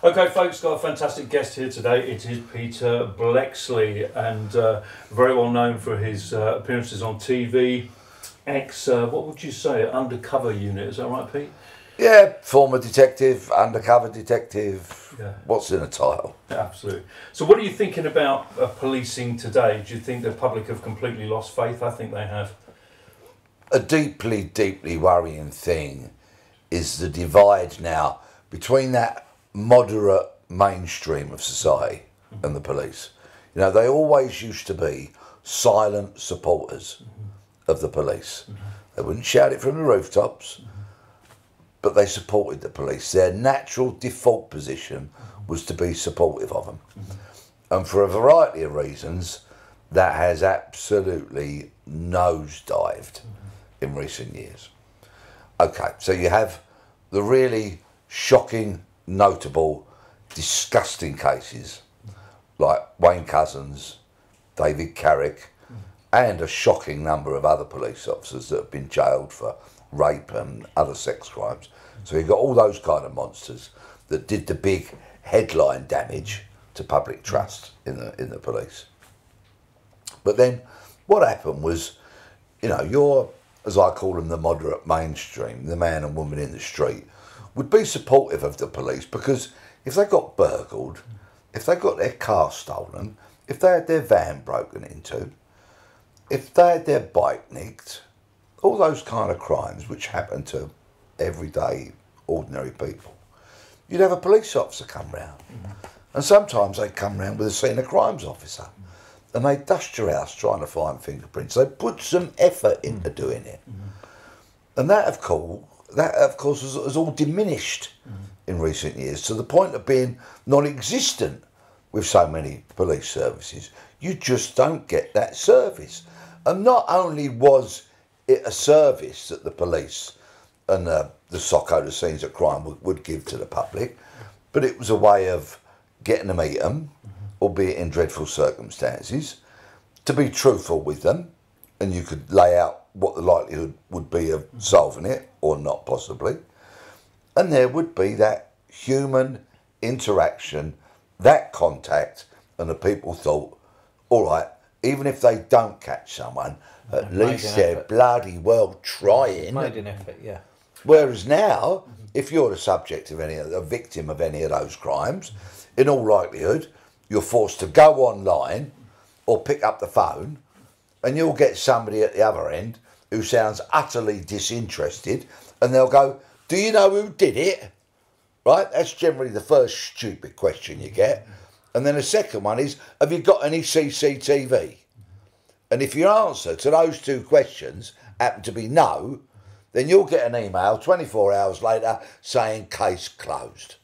Okay, folks, got a fantastic guest here today. It is Peter Bleksley, and very well known for his appearances on TV. What would you say, undercover unit? Is that right, Pete? Yeah, former detective, undercover detective. Yeah. What's in a title? Yeah, absolutely. So, what are you thinking about policing today? Do you think the public have completely lost faith? I think they have. A deeply, deeply worrying thing is the divide now between that moderate mainstream of society and the police. You know, they always used to be silent supporters of the police. They wouldn't shout it from the rooftops, but they supported the police. Their natural default position was to be supportive of them. And for a variety of reasons, that has absolutely nosedived in recent years. Okay, so you have the really shocking, notable, disgusting cases like Wayne Couzens, David Carrick, and a shocking number of other police officers that have been jailed for rape and other sex crimes. So you've got all those kind of monsters that did the big headline damage to public trust in the police. But then what happened was, you know, your, as I call them, the moderate mainstream, the man and woman in the street, would be supportive of the police because if they got burgled, if they got their car stolen, if they had their van broken into, if they had their bike nicked, all those kind of crimes which happen to everyday, ordinary people, you'd have a police officer come round. And sometimes they'd come round with a scene of crimes officer and they'd dust your house trying to find fingerprints. They put some effort into doing it. And that, of course, has all diminished in recent years to the point of being non-existent with so many police services. You just don't get that service. And not only was it a service that the police and the SOCO, the scenes of crime, would give to the public, but it was a way of getting to meet them, albeit in dreadful circumstances, to be truthful with them, and you could lay out what the likelihood would be of solving it, or not possibly. And there would be that human interaction, that contact, and the people thought, all right, even if they don't catch someone, at least they're bloody well trying. Made an effort, yeah. Whereas now, if you're the subject of a victim of any of those crimes, in all likelihood, you're forced to go online or pick up the phone, and you'll get somebody at the other end who sounds utterly disinterested, and they'll go, do you know who did it? Right? That's generally the first stupid question you get. And then the second one is, have you got any CCTV? And if your answer to those two questions happen to be no, then you'll get an email 24 hours later saying case closed.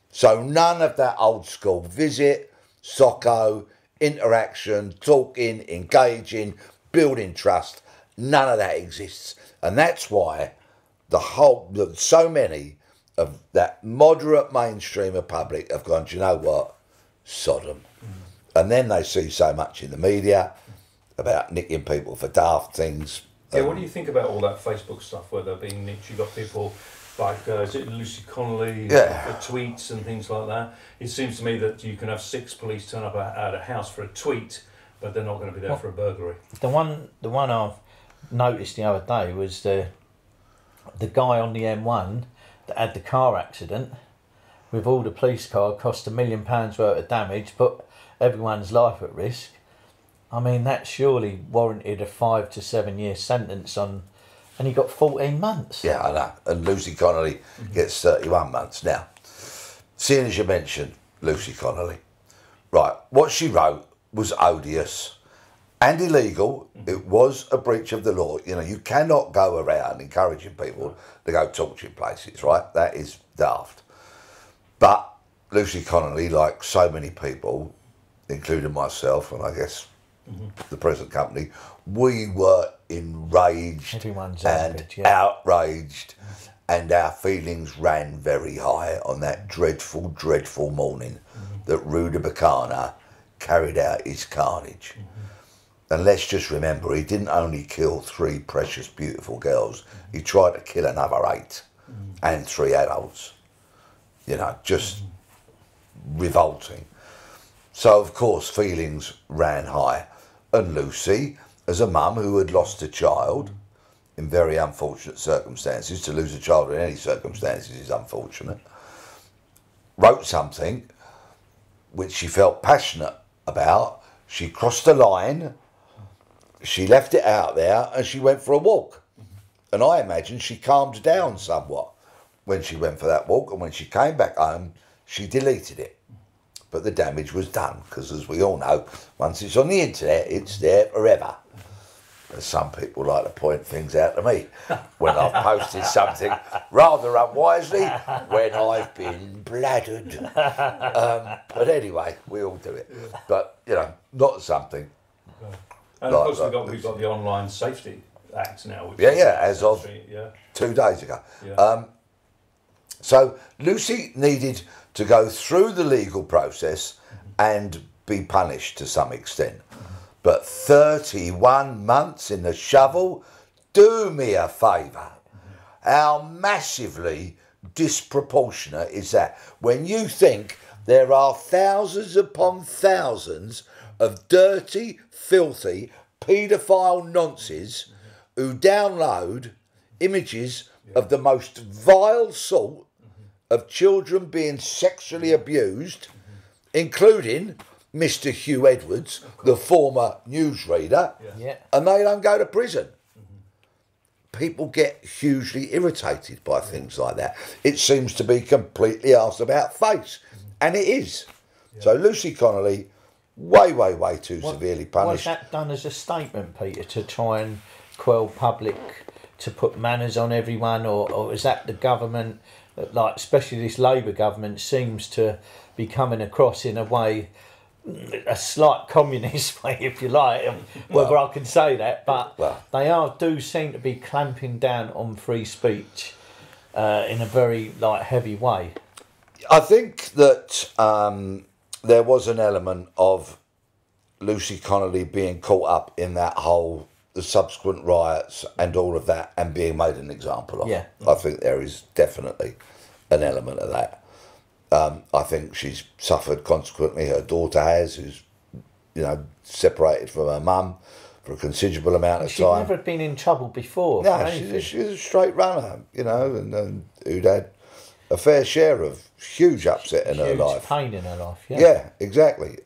So none of that old school visit, SOCO, interaction, talking, engaging, building trust, none of that exists. And that's why so many of that moderate mainstream of public have gone, do you know what? Sodom. And then they see so much in the media about nicking people for daft things. Yeah, what do you think about all that Facebook stuff where they're being nicked? You've got people like, is it Lucy Connolly, tweets and things like that? It seems to me that you can have 6 police turn up at a house for a tweet, but they're not going to be there for a burglary. The one I've noticed the other day was the guy on the M1 that had the car accident with all the police car, cost £1 million worth of damage, put everyone's life at risk. I mean, that surely warranted a 5 to 7 year sentence on, and he got 14 months. Yeah, I know. And Lucy Connolly gets 31 months. Now, seeing as you mentioned Lucy Connolly, right, what she wrote was odious and illegal. It was a breach of the law. You know, you cannot go around encouraging people to go torching places, right? That is daft. But Lucy Connolly, like so many people, including myself and I guess the present company, we were enraged and outraged, and our feelings ran very high on that dreadful, dreadful morning that Ruda Bacana carried out his carnage. And let's just remember, he didn't only kill 3 precious, beautiful girls, he tried to kill another 8 and 3 adults. You know, just revolting. So, of course, feelings ran high. And Lucy, as a mum who had lost a child in very unfortunate circumstances, to lose a child in any circumstances is unfortunate, wrote something which she felt passionate about. She crossed the line, she left it out there, and she went for a walk. And I imagine she calmed down somewhat when she went for that walk, and when she came back home, she deleted it. But the damage was done, because as we all know, once it's on the internet, it's there forever. As some people like to point things out to me when I've posted something rather unwisely when I've been bladdered. But anyway, we all do it. But, you know, not something. And of course we've got the Online Safety Act now. Which as of 2 days ago. Yeah. So Lucy needed to go through the legal process and be punished to some extent. But 31 months in the shovel, do me a favour. How massively disproportionate is that? When you think there are thousands upon thousands of dirty, filthy, paedophile nonces who download images of the most vile sort of children being sexually abused, including Mr. Hugh Edwards, the former newsreader, and they don't go to prison. People get hugely irritated by things like that. It seems to be completely arse about face, and it is. So Lucy Connolly, way too severely punished. Was that done as a statement, Peter, to try and quell public, to put manners on everyone, or is that the government, like especially this Labour government, seems to be coming across in a way, a slight communist way, if you like, whether I can say that, but they do seem to be clamping down on free speech in a very heavy way. I think that there was an element of Lucy Connolly being caught up in that whole, the subsequent riots and all of that, and being made an example of. Yeah. I think there is definitely an element of that. I think she's suffered consequently. Her daughter has, who's, separated from her mum for a considerable amount of time. She's never been in trouble before. No, she's a straight runner, and who'd had a fair share of huge upset in her life. Huge pain in her life, yeah. Yeah, exactly.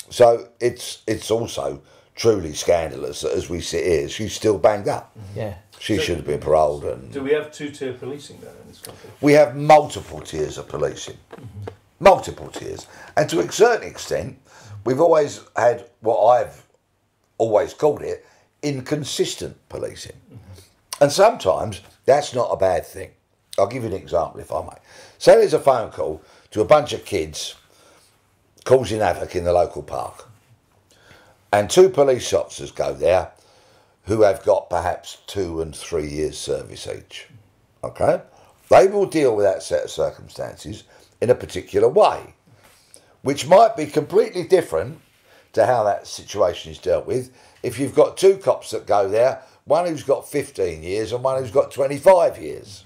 So it's also truly scandalous that as we sit here, she's still banged up. Yeah. She should have been paroled. And do we have two-tier policing then in this country? we have multiple tiers of policing. Multiple tiers. And to a certain extent, we've always had what I've always called it, inconsistent policing. And sometimes that's not a bad thing. I'll give you an example if I may. Say there's a phone call to a bunch of kids causing havoc in the local park. And 2 police officers go there who have got perhaps 2 and 3 years service each. Okay? They will deal with that set of circumstances in a particular way, which might be completely different to how that situation is dealt with if you've got 2 cops that go there, one who's got 15 years and one who's got 25 years.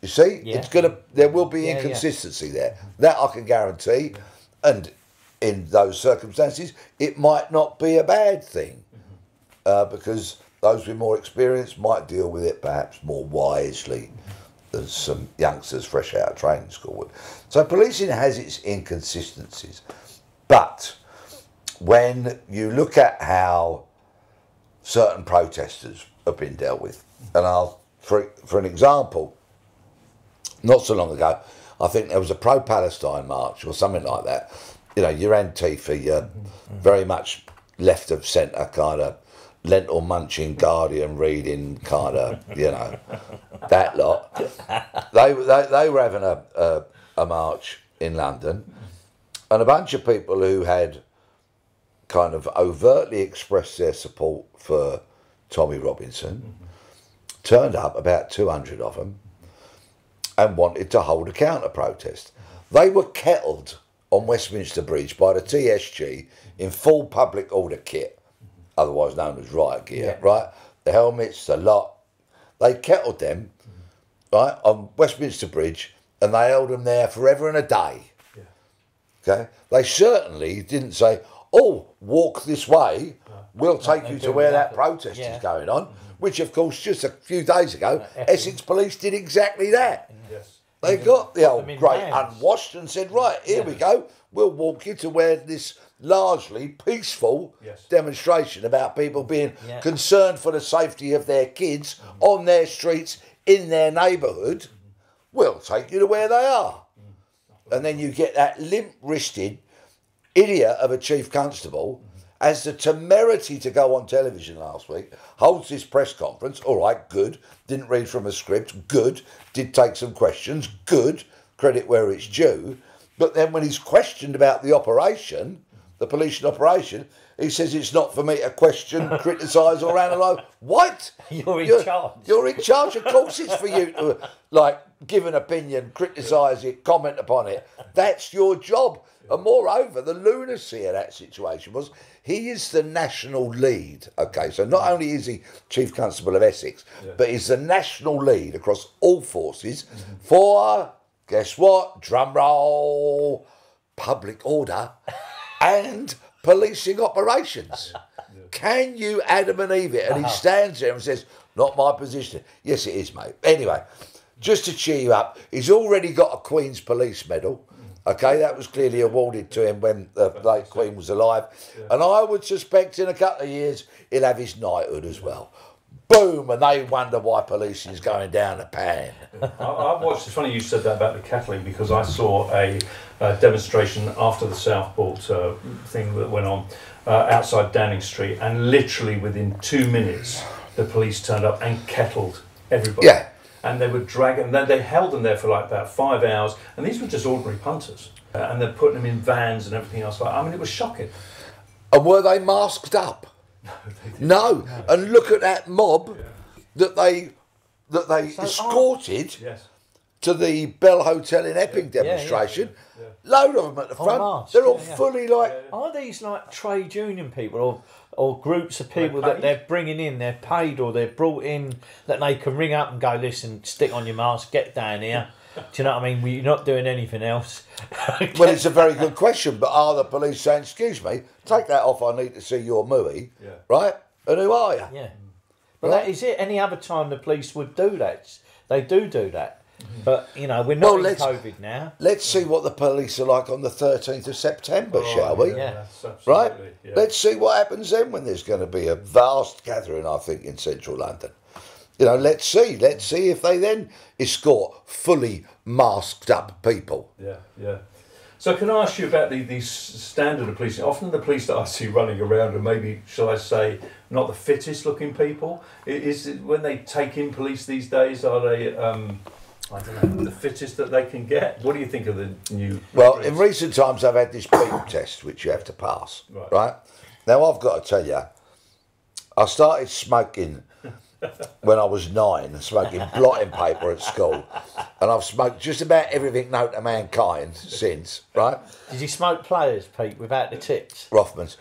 You see? Yeah. There will be inconsistency there. That I can guarantee. And in those circumstances, it might not be a bad thing. Because those with more experience might deal with it perhaps more wisely than some youngsters fresh out of training school would. So policing has its inconsistencies. But when you look at how certain protesters have been dealt with, and for an example, not so long ago, I think there was a pro-Palestine march or something like that. Your Antifa, you're very much left of centre kind of, lentil munching, Guardian reading kind of, that lot. They were having a march in London, and a bunch of people who had kind of overtly expressed their support for Tommy Robinson turned up, about 200 of them, and wanted to hold a counter-protest. They were kettled on Westminster Bridge by the TSG in full public order kit, otherwise known as riot gear, right? The helmets, the lot. They kettled them, right, on Westminster Bridge, and they held them there forever and a day. Yeah. Okay, they certainly didn't say, "Oh, walk this way. We'll take you to where that protest is going on." Which, of course, just a few days ago, Essex Police did exactly that. Yes. They got the old grey unwashed and said, "Right, here we go. We'll walk you to where this largely peaceful demonstration about people being concerned for the safety of their kids on their streets in their neighbourhood. We'll take you to where they are." And then you get that limp-wristed idiot of a chief constable has the temerity to go on television last week, holds this press conference. All right, good. Didn't read from a script. Good. Did take some questions. Good. Credit where it's due. But then when he's questioned about the operation, the police operation, he says it's not for me to question, criticise or analyse. What? You're in charge. You're in charge. Of course it's for you to, like, give an opinion, criticise it, comment upon it. That's your job. And moreover, the lunacy of that situation was he is the national lead. Okay, so not only is he Chief Constable of Essex, but he's the national lead across all forces for, guess what, drum roll, public order and policing operations. Can you Adam and Eve it? And he stands there and says, "Not my position." Yes, it is, mate. Anyway, just to cheer you up, he's already got a Queen's Police Medal. Okay, that was clearly awarded to him when the late Queen was alive. And I would suspect in a couple of years he'll have his knighthood as well. Boom, and they wonder why policing is going down the pan. I watched, it's funny you said that about the kettling, because I saw a demonstration after the Southport thing that went on outside Downing Street, and literally within 2 minutes the police turned up and kettled everybody. Yeah. And they would drag them, then they held them there for like about 5 hours, and these were just ordinary punters. And they're putting them in vans and everything else. I mean, it was shocking. And were they masked up? No. And look at that mob that they escorted to the Bell Hotel in Epping demonstration. Load of them at the front. They're all fully like... Are these like trade union people or groups of people that they're bringing in, they're paid or they're brought in, that they can ring up and go, "Listen, stick on your mask, get down here." Do you know what I mean? You're not doing anything else. Well, it's a very good question, but are the police saying, "Excuse me, take that off, I need to see your movie," right? And who are you? Yeah. But that is it. Any other time the police would do that. They do that. But, you know, we're not in COVID now. Let's see what the police are like on the 13th of September, shall we? Yeah. Right? Yeah. Let's see what happens then when there's going to be a vast gathering, I think, in central London. You know, let's see. Let's see if they then escort fully masked up people. Yeah. So can I ask you about these standard of policing? Often the police that I see running around are maybe, shall I say, not the fittest looking people. Is it, when they take in police these days, are they... I don't know, the fittest that they can get? What do you think of the new... Well, in recent times I've had this beep test which you have to pass, right? Now I've got to tell you, I started smoking when I was 9, smoking blotting paper at school, and I've smoked just about everything known to mankind since, right? Did you smoke Players, Pete, without the tips? Rothmans.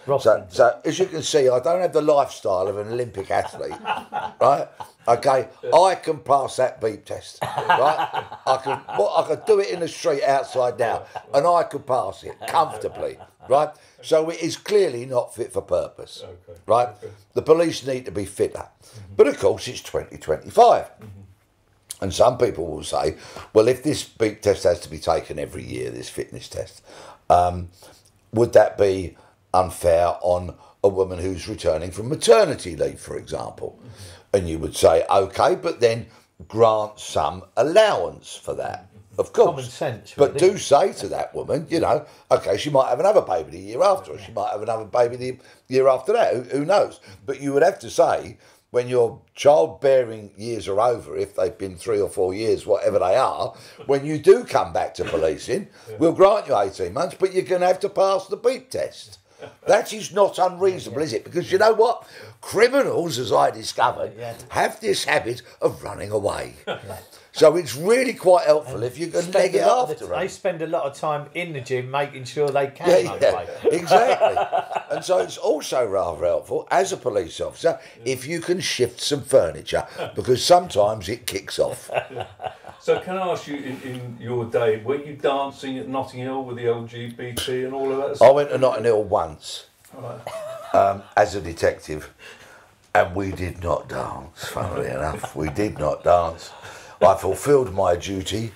So as you can see, I don't have the lifestyle of an Olympic athlete, right? Okay, I can pass that beep test, right? I could do it in the street outside now, and I could pass it comfortably, right? So it is clearly not fit for purpose, right? The police need to be fitter. But of course, it's 2025. And some people will say, well, if this beep test has to be taken every year, this fitness test, would that be unfair on a woman who's returning from maternity leave, for example? And you would say, okay, but then grant some allowance for that. Of course. Common sense. But really. Do say to that woman, you know, okay, she might have another baby the year after, or she might have another baby the year after that. Who knows? But you would have to say, when your childbearing years are over, if they've been 3 or 4 years, whatever they are, when you do come back to policing, we'll grant you 18 months, but you're going to have to pass the beep test. That is not unreasonable, is it? Because you know what? Criminals, as I discovered, have this habit of running away. So it's really quite helpful if you can leg it after them. They spend a lot of time in the gym making sure they can run away. Exactly. And so it's also rather helpful, as a police officer, if you can shift some furniture, because sometimes it kicks off. So can I ask you, in your day, were you dancing at Notting Hill with the LGBT and all of that stuff? I went to Notting Hill once as a detective, and we did not dance, funnily enough. We did not dance. I fulfilled my duty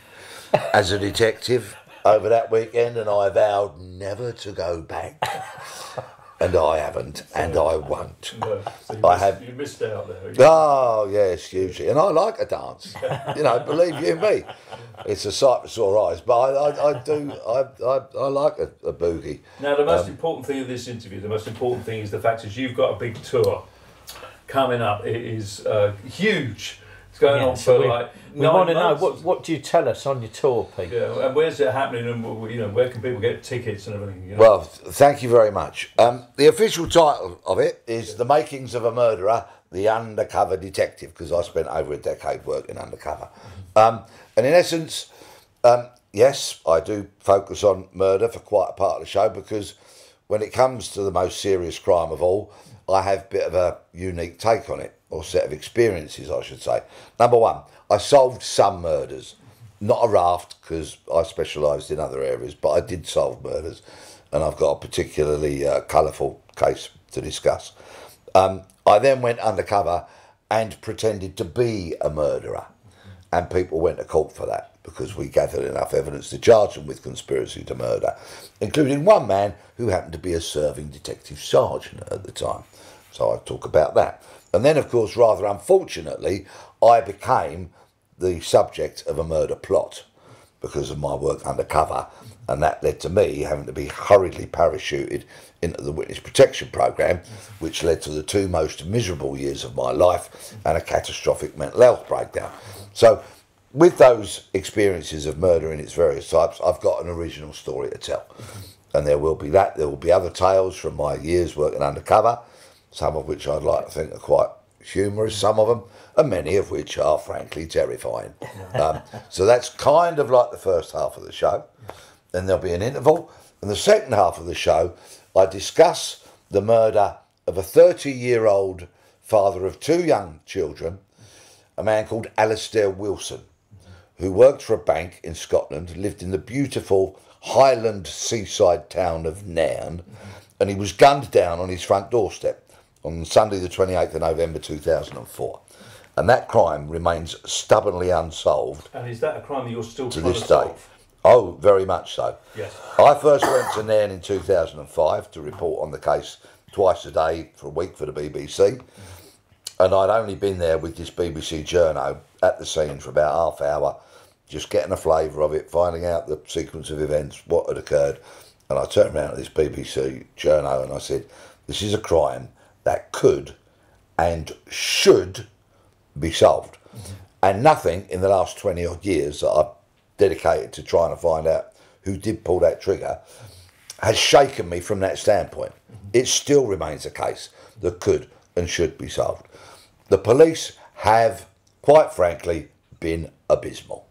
as a detective over that weekend, and I vowed never to go back. And I haven't, and I won't. No, so you missed out there. Oh, yes, hugely. And I like a dance. You know, believe you me. It's a sight for sore eyes, but I like a boogie. Now, the most important thing of this interview, the most important thing is the fact is you've got a big tour coming up. It is huge. It's going on for we want to know, what do you tell us on your tour, Pete? Yeah, and where's it happening, and where can people get tickets and everything? Well, thank you very much. The official title of it is The Makings of a Murderer, The Undercover Detective, because I spent over a decade working undercover. And in essence, yes, I do focus on murder for quite a part of the show, because when it comes to the most serious crime of all, I have a bit of a unique take on it, or set of experiences, I should say. Number one, I solved some murders. Not a raft, because I specialised in other areas, but I did solve murders, and I've got a particularly colourful case to discuss. I then went undercover and pretended to be a murderer, and people went to court for that, because we gathered enough evidence to charge them with conspiracy to murder, including one man who happened to be a serving detective sergeant at the time. So I'll talk about that. And then, of course, rather unfortunately, I became the subject of a murder plot because of my work undercover, and that led to me having to be hurriedly parachuted into the witness protection programme, which led to the two most miserable years of my life and a catastrophic mental health breakdown. So with those experiences of murder in its various types, I've got an original story to tell. And there will be that. There will be other tales from my years working undercover, some of which I'd like to think are quite humorous, some of them, and many of which are frankly terrifying. So that's kind of like the first half of the show. Then there'll be an interval. And the second half of the show, I discuss the murder of a 30-year-old father of two young children, a man called Alistair Wilson, who worked for a bank in Scotland, lived in the beautiful Highland seaside town of Nairn, and he was gunned down on his front doorstep on Sunday the 28th of November 2004. And that crime remains stubbornly unsolved. And is that a crime that you're still to trying this to day? solve? Oh, very much so. Yes. I first went to Nairn in 2005 to report on the case twice a day for a week for the BBC. And I'd only been there with this BBC journo at the scene for about half hour, just getting a flavour of it, finding out the sequence of events, what had occurred. And I turned around to this BBC journo and I said, this is a crime that could and should be solved. And nothing in the last 20 odd years that I've dedicated to trying to find out who did pull that trigger has shaken me from that standpoint. It still remains a case that could and should be solved. The police have, quite frankly, been abysmal.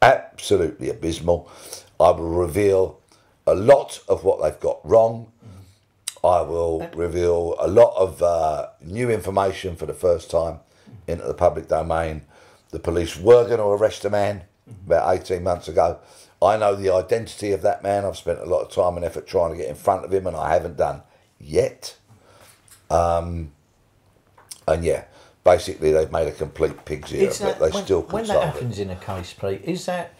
Absolutely abysmal. I will reveal a lot of what they've got wrong. I will reveal a lot of new information for the first time into the public domain. The police were going to arrest a man about 18 months ago. I know the identity of that man. I've spent a lot of time and effort trying to get in front of him, and I haven't done yet. And yeah, basically they've made a complete pig's ear, but they still could when solve that happens in a case, Pete, is that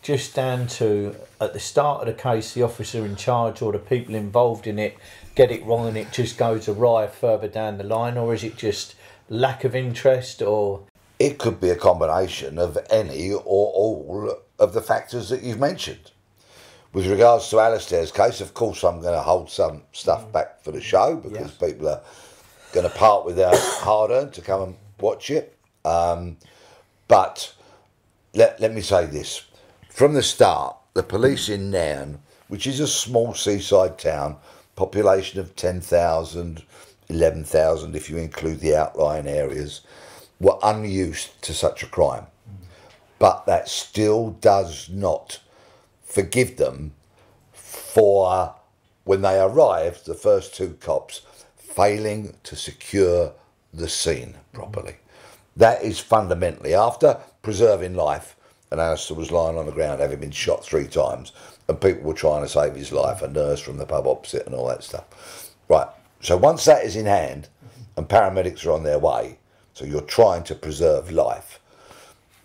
just down to at the start of the case the officer in charge or the people involved in it get it wrong and it just goes awry further down the line, or is it just lack of interest? Or it could be a combination of any or all of the factors that you've mentioned. With regards to Alistair's case, of course I'm going to hold some stuff back for the show because people are going to part with their hard-earned to come and watch it. But let me say this. From the start, the police in Nairn, which is a small seaside town, population of 10,000, 11,000 if you include the outlying areas, were unused to such a crime. But that still does not forgive them for, when they arrived, the first two cops, failing to secure the scene properly. That is fundamentally, after preserving life, and Alistair was lying on the ground having been shot 3 times, and people were trying to save his life, a nurse from the pub opposite and all that stuff. Right, so once that is in hand and paramedics are on their way, so you're trying to preserve life,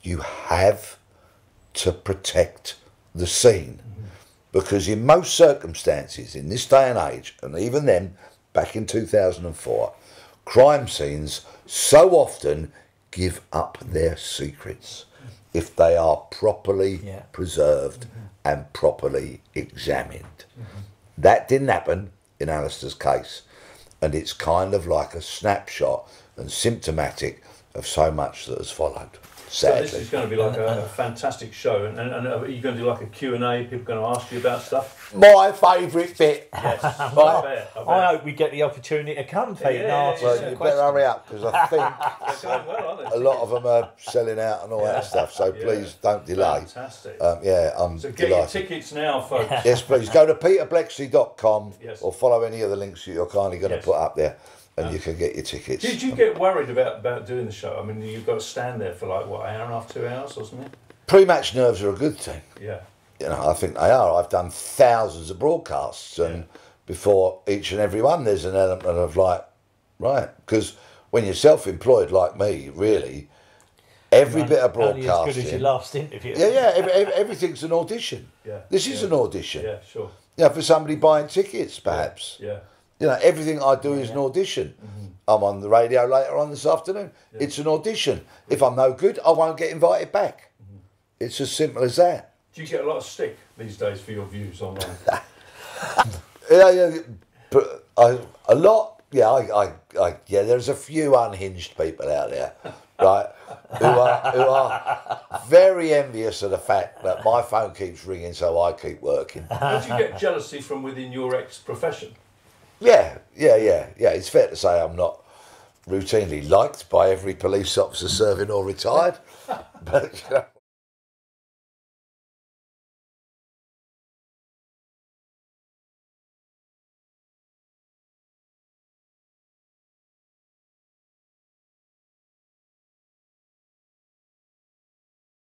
you have to protect the scene. Because in most circumstances, in this day and age, and even then, back in 2004, crime scenes so often give up their secrets if they are properly preserved and properly examined. That didn't happen in Alistair's case, and it's kind of like a snapshot and symptomatic of so much that has followed. Sadly. So this is going to be like a fantastic show, and are you going to do like a Q&A? People are going to ask you about stuff? My favourite bit. Yes. I hope we get the opportunity to come, Pete, and ask Well, you better hurry up, because I think They're going well, aren't they? a lot of them are selling out and all that stuff, so please don't delay. Fantastic. I'm So get delighted. your tickets now, folks. Yes, please. Go to peterbleksley.com Yes. or follow any of the links that you're kindly going to Yes. put up there, and you can get your tickets. Did you get worried about doing the show? I mean, you've got to stand there for like, what, an hour and a half, 2 hours or something? Pre-match nerves are a good thing. Yeah. You know, I think they are. I've done thousands of broadcasts, and before each and every one, there's an element of like, right, because when you're self-employed like me, really, every bit of broadcasting. Only as good as your last interview. Everything's an audition. Yeah. This is an audition. Yeah, sure. You know, for somebody buying tickets, perhaps. Yeah. You know, everything I do is an audition. I'm on the radio later on this afternoon. It's an audition. If I'm no good, I won't get invited back. It's as simple as that. Do you get a lot of stick these days for your views online? But a lot. Yeah, there's a few unhinged people out there, right, who are very envious of the fact that my phone keeps ringing, so I keep working. Don't you get jealousy from within your ex-profession? Yeah. It's fair to say I'm not routinely liked by every police officer serving or retired, but you know.